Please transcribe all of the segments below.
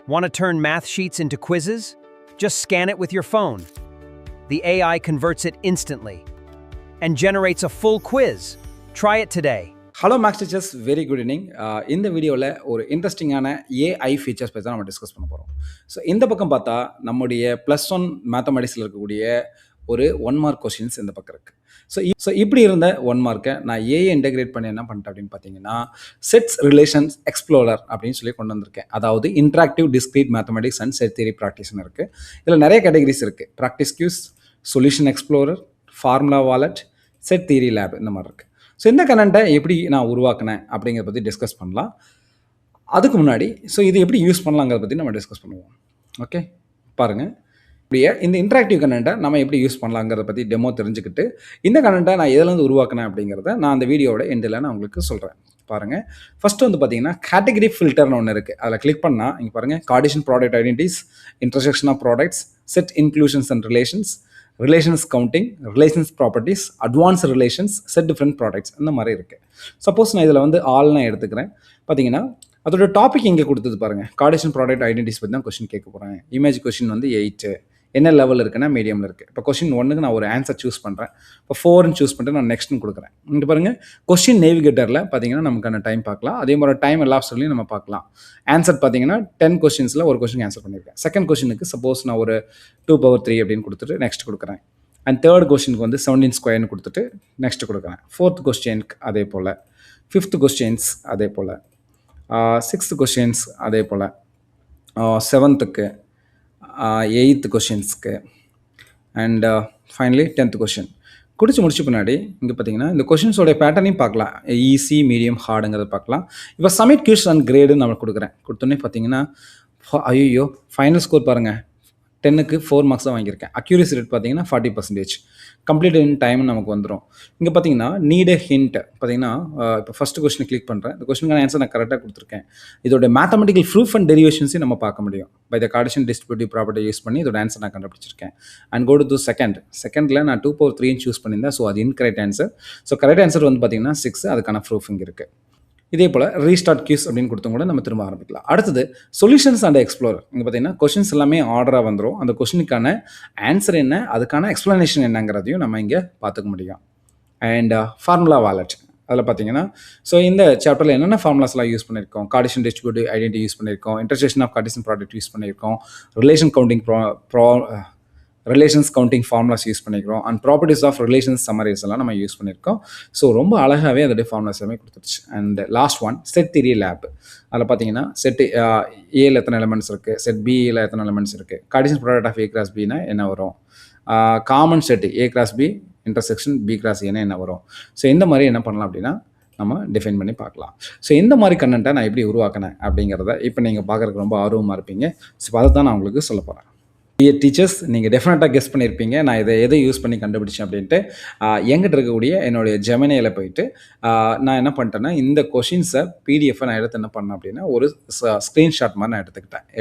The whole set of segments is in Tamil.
Want to turn math sheets into quizzes? Just scan it with your phone. The AI converts it instantly and generates a full quiz. Try it today. Hello maths teachers, very good evening. இந்த வீடியோவில் ஒரு இன்ட்ரெஸ்டிங்கான ஏஐ ஃபீச்சர்ஸ் பற்றி தான் நம்ம டிஸ்கஸ் பண்ண போகிறோம். ஸோ இந்த பக்கம் பார்த்தா நம்முடைய +1 மேத்தமெட்டிக்ஸில் இருக்கக்கூடிய ஒரு 1 மார்க் கொஷின்ஸ் இந்த பக்கம் இருக்குது. ஸோ இப்படி இருந்த 1 மார்க்கை நான் ஏஐ இன்டெகிரேட் பண்ணி என்ன பண்ணிட்டேன் அப்படின்னு பார்த்தீங்கன்னா, செட்ஸ் ரிலேஷன்ஸ் எக்ஸ்ப்ளோரர் அப்படின்னு சொல்லி கொண்டு வந்திருக்கேன். அதாவது interactive discrete mathematics and set theory ப்ராக்டிஸ்னு இருக்குது. இதில் நிறைய கேட்டகரிஸ் இருக்குது. Practice quiz, solution explorer, formula wallet, set theory lab, இந்த மாதிரி இருக்குது. ஸோ இந்த கண்டென்ட்டை எப்படி நான் உருவாக்கினேன் அப்படிங்கிறத பற்றி டிஸ்கஸ் பண்ணலாம். அதுக்கு முன்னாடி இது எப்படி யூஸ் பண்ணலாங்கிறத பற்றி நம்ம டிஸ்கஸ் பண்ணுவோம். ஓகே, பாருங்கள். இப்படியே இந்த இன்ட்ராக்டிவ் கண்டென்ட்டை நம்ம எப்படி யூஸ் பண்ணலாங்கிறத பற்றி டெமோ தெரிஞ்சுக்கிட்டு, இந்த கண்டென்ட்டை நான் எதுலேருந்து உருவாக்கினேன் அப்படிங்கிறத நான் அந்த வீடியோட எண்டில் நான் உங்களுக்கு சொல்கிறேன். பாருங்கள். ஃபஸ்ட்டு பார்த்தீங்கன்னா கேட்டகரி ஃபில்டர்னு ஒன்று இருக்குது. அதில் கிளிக் பண்ணால் இங்கே பாருங்கள், Cartesian product identities, intersection of products, set inclusions and relations, relations counting, relations properties, advance relations, set different products, இந்த மாதிரி இருக்குது. சப்போஸ் நான் இதில் ஆல் நான் எடுத்துக்கிறேன். பார்த்தீங்கன்னா அதோட டாபிக் இங்கே கொடுத்தது பாருங்கள், கார்டீசியன் ப்ராடக்ட் ஐடென்டிட்டிஸ் பற்றி தான் கொஸ்டின் கேட்க போகிறேன். இமேஜ் கொஸ்டின் 8, என்ன லெவல் இருக்குன்னா மீடியமில் இருக்குது. இப்போ கொஸ்டின் 1க்கு நான் ஒரு ஆன்சர் சூஸ் பண்ணுறேன். இப்போ 4ன்னு சூஸ் பண்ணிட்டு நான் நெக்ஸ்ட்னு கொடுக்குறேன். இங்கே பாருங்கள், கொஸ்டின் நேவிகேட்டரில் பார்த்தீங்கன்னா நமக்கான டைம் பார்க்கலாம். அதே மாதிரி டைம் எலாப்ஸ்லையும் நம்ம பார்க்கலாம். ஆன்சர் பார்த்தீங்கன்னா 10 கொஸ்டின்ஸில் ஒரு கொஸ்டின் ஆன்சர் பண்ணியிருக்கேன். செகண்ட் கொஸ்டினுக்கு சப்போஸ் நான் ஒரு 2/3 அப்படின்னு கொடுத்துட்டு நெக்ஸ்ட் கொடுக்குறேன். அண்ட் தேர்ட் கொஸ்டினுக்கு 17 ஸ்கொயர்னு கொடுத்துட்டு நெக்ஸ்ட் கொடுக்குறேன். ஃபோர்த் கொஸ்டினுக்கு அதே போல், ஃபிஃப்த் கொஸ்டின்ஸ் அதே போல், சிக்ஸ்த் கொஸ்டின்ஸ் அதே போல், செவன்த்துக்கு, 8th கொஷின்ஸ்க்கு, அண்ட் ஃபைனலி 10th கொஷின் முடிச்ச பின்னாடி இங்கே பார்த்தீங்கன்னா இந்த கொஷின்ஸோடைய பேட்டர்னையும் பார்க்கலாம். ஈஸி, மீடியம், ஹார்டுங்கிறத பார்க்கலாம். இப்போ சப்மிட் கியூஸ் அண்ட் கிரேடுன்னு நம்ம கொடுக்குறேன். கொடுத்தோன்னே பார்த்தீங்கன்னா ஐயோ ஃபைனல் ஸ்கோர் பாருங்கள், 10க்கு 4 மார்க்ஸ் தான் வாங்கியிருக்கேன். அக்யூரேசி ரேட் பார்த்தீங்கன்னா 40%. கம்ப்ளீட் இன் டைம் நமக்கு வந்துடும். இங்கே பார்த்தீங்கன்னா நீட் எ ஹிண்ட். பார்த்தீங்கன்னா இப்போ ஃபஸ்ட்டு கொஸ்டின் கிளிக் பண்ணுறேன். இந்த கொஸ்டினுக்கான ஆன்சர் நான் கரெக்டாக கொடுத்துருக்கேன். இதோட மேத்தமெட்டிக்கல் ப்ரூஃப் அண்ட் டெரிவேஷன்ஸையும் நம்ம பார்க்க முடியும். By the Cartesian distributive property use பண்ணி இதோட ஆன்சர் நான் கண்டுபிடிச்சிருக்கேன். அண்ட் கோ டு செகண்டில் நான் 2/3 சூஸ் பண்ணியிருந்தேன். ஸோ அது incorrect answer. So correct answer பார்த்தீங்கன்னா 6. அதுக்கான ப்ரூஃப் இங்கே இருக்குது. இதே போல் ரீஸ்டார்ட் கியூஸ் அப்படின்னு கொடுத்தும் கூட நம்ம திரும்ப ஆரம்பிக்கலாம். அடுத்தது சொல்யூஷன்ஸ் அண்ட் எக்ஸ்ப்ளோரர். இங்கே பார்த்தீங்கன்னா கொஷின்ஸ் எல்லாமே ஆர்டராக வந்துடும். அந்த கொஷினுக்கான ஆன்சர் என்ன, அதுக்கான எக்ஸ்ப்ளனேஷன் என்னங்கிறதையும் நம்ம இங்கே பார்த்துக்க முடியும். அண்ட் ஃபார்முலா வாலெட், அதில் பார்த்தீங்கன்னா இந்த சாப்டரில் என்னென்ன ஃபார்முலாஸ்லாம் யூஸ் பண்ணியிருக்கோம். கார்டீசியன் டிஸ்ட்ரிபியூட்டிவ் ஐடென்டிட்டி யூஸ் பண்ணியிருக்கோம். Intersection of Cartesian product use பண்ணியிருக்கோம். ரிலேஷன்ஸ் கவுண்டிங் ஃபார்முலாஸ் யூஸ் பண்ணிக்கிறோம். And properties of relations summaries எல்லாம் நம்ம யூஸ் பண்ணியிருக்கோம். ஸோ ரொம்ப அழகாகவே அதோடைய ஃபார்முலாஸ் எல்லாமே கொடுத்துருச்சு. And last one set theory lab. அதில் பார்த்தீங்கன்னா செட் ஏல எத்தனை எலமெண்ட்ஸ் இருக்குது, செட் பியில் எத்தனை எலமெண்ட்ஸ் இருக்குது, Cartesian product of A cross பின்னா என்ன வரும், common set A cross B intersection B cross ஏன்னா என்ன வரும். ஸோ இந்த மாதிரி என்ன பண்ணலாம் அப்படின்னா நம்ம டிஃபைன் பண்ணி பார்க்கலாம். ஸோ இந்த மாதிரி கண்டென்ட்டை நான் எப்படி உருவாக்கினேன் அப்படிங்கிறத இப்போ நீங்கள் பார்க்குறதுக்கு ரொம்ப ஆர்வமாக இருப்பீங்க. ஸோ அதை தான் நான் உங்களுக்கு சொல்ல போகிறேன். டியர் டீச்சர்ஸ், நீங்கள் டெஃபினட்டாக கெஸ் பண்ணியிருப்பீங்க நான் எதை யூஸ் பண்ணி கண்டுபிடிச்சேன் அப்படின்ட்டு. என்கிட்ட இருக்கக்கூடிய என்னுடைய ஜெமினியில் போயிட்டு நான் என்ன பண்ணிட்டேன்னா, இந்த கொஷின்ஸை பிடிஎஃபை நான் எடுத்து என்ன பண்ணேன் அப்படின்னா ஒரு ஸ்க்ரீன்ஷாட் மாதிரி நான்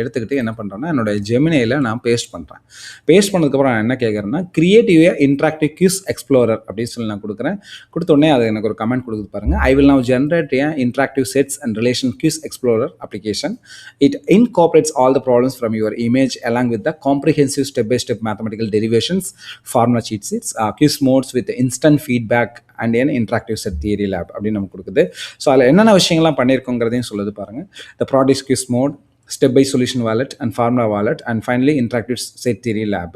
எடுத்துக்கிட்டு என்ன பண்ணுறேன்னா என்னுடைய ஜெமினியில் நான் பேஸ்ட் பண்ணுறேன். பேஸ்ட் பண்ணதுக்கப்புறம் நான் என்ன கேட்குறேன்னா, கிரியேட்டிவ் இன்ட்ராக்டிவ் கியூஸ் எக்ஸ்ப்ளோரர் அப்படின்னு சொல்லி நான் கொடுக்குறேன். கொடுத்தோடனே அது எனக்கு ஒரு கமெண்ட் கொடுக்குது பாருங்கள். I will now generate a interactive sets and relation quiz explorer application. It incorporates all the problems from your image along with the comprehensive step-by-step mathematical derivations, formula cheat sheets, quiz modes with instant feedback and an interactive set theory lab அப்படின்னு நமக்கு கொடுக்குது. ஸோ அதில் என்னென்ன விஷயங்கள்லாம் பண்ணியிருக்கோங்கிறதையும் சொல்லுது பாருங்கள். The product quiz mode, step by solution wallet and formula wallet and finally interactive set theory lab.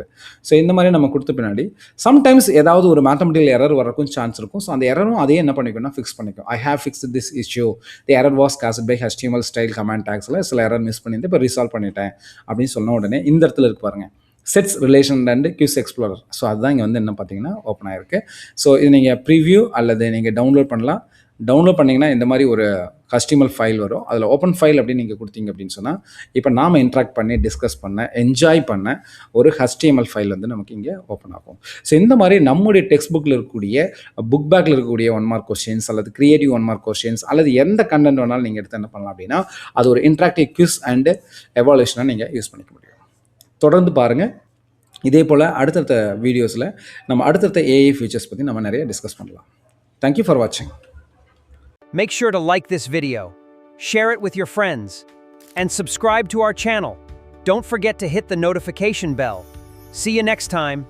So இந்த மாதிரி நம்ம கொடுத்த பின்னாடி சம்டைம்ஸ் ஏதாவது ஒரு மேத்தமெட்டிக்கல் எரர் வரக்கும் சான்ஸ் இருக்கும். ஸோ அந்த எரரும் அதே என்ன பண்ணிக்கணும்னா ஃபிக்ஸ் பண்ணிக்கும். I have fixed this issue, the error was caused by HTML style comment டேக்ஸில் சில எரர் மிஸ் பண்ணிட்டு இப்போ ரிசால்வ் பண்ணிட்டேன் அப்படின்னு சொன்ன உடனே இந்த இடத்துல இருக்கு பாருங்கள், sets relation and quiz explorer. So அதுதான் இங்கே என்ன பார்த்தீங்கன்னா ஓப்பன் ஆகிருக்கு. ஸோ இது நீங்கள் ப்ரிவ்யூ அல்லது நீங்கள் டவுன்லோட் பண்ணலாம். டவுன்லோட் பண்ணிங்கன்னா இந்த மாதிரி ஒரு HTML ஃபைல் வரும். அதில் ஓப்பன் ஃபைல் அப்படின்னு நீங்கள் கொடுத்தீங்க அப்படின்னு சொன்னால் இப்போ நாம் இன்ட்ராக்ட் பண்ணி டிஸ்கஸ் பண்ண என்ஜாய் பண்ண ஒரு HTML ஃபைல் நமக்கு இங்கே ஓப்பன் ஆகும். ஸோ இந்த மாதிரி நம்முடைய டெக்ஸ்ட் புக்கில் இருக்கக்கூடிய புக் பேக்கில் இருக்கக்கூடிய 1 மார்க் கொஸ்டின்ஸ் அல்லது கிரியேட்டிவ் 1 மார்க் கொஸ்டின்ஸ் அல்லது எந்த கண்டென்ட் வேணாலும் நீங்கள் எடுத்து என்ன பண்ணலாம் அப்படின்னா அது ஒரு இன்ட்ராக்டிவ் குவிஸ் அண்ட் எவாலுவேஷனாக நீங்கள் யூஸ் பண்ணிக்க முடியும். தொடர்ந்து பாருங்கள். இதே போல் அடுத்தடுத்த வீடியோஸில் நம்ம அடுத்தடுத்த ஏஐ ஃபீச்சர்ஸ் பற்றி நம்ம நிறைய டிஸ்கஸ் பண்ணலாம். தேங்க்யூ ஃபார் வாட்சிங். Make sure to like this video, share it with your friends, and subscribe to our channel. Don't forget to hit the notification bell. See you next time.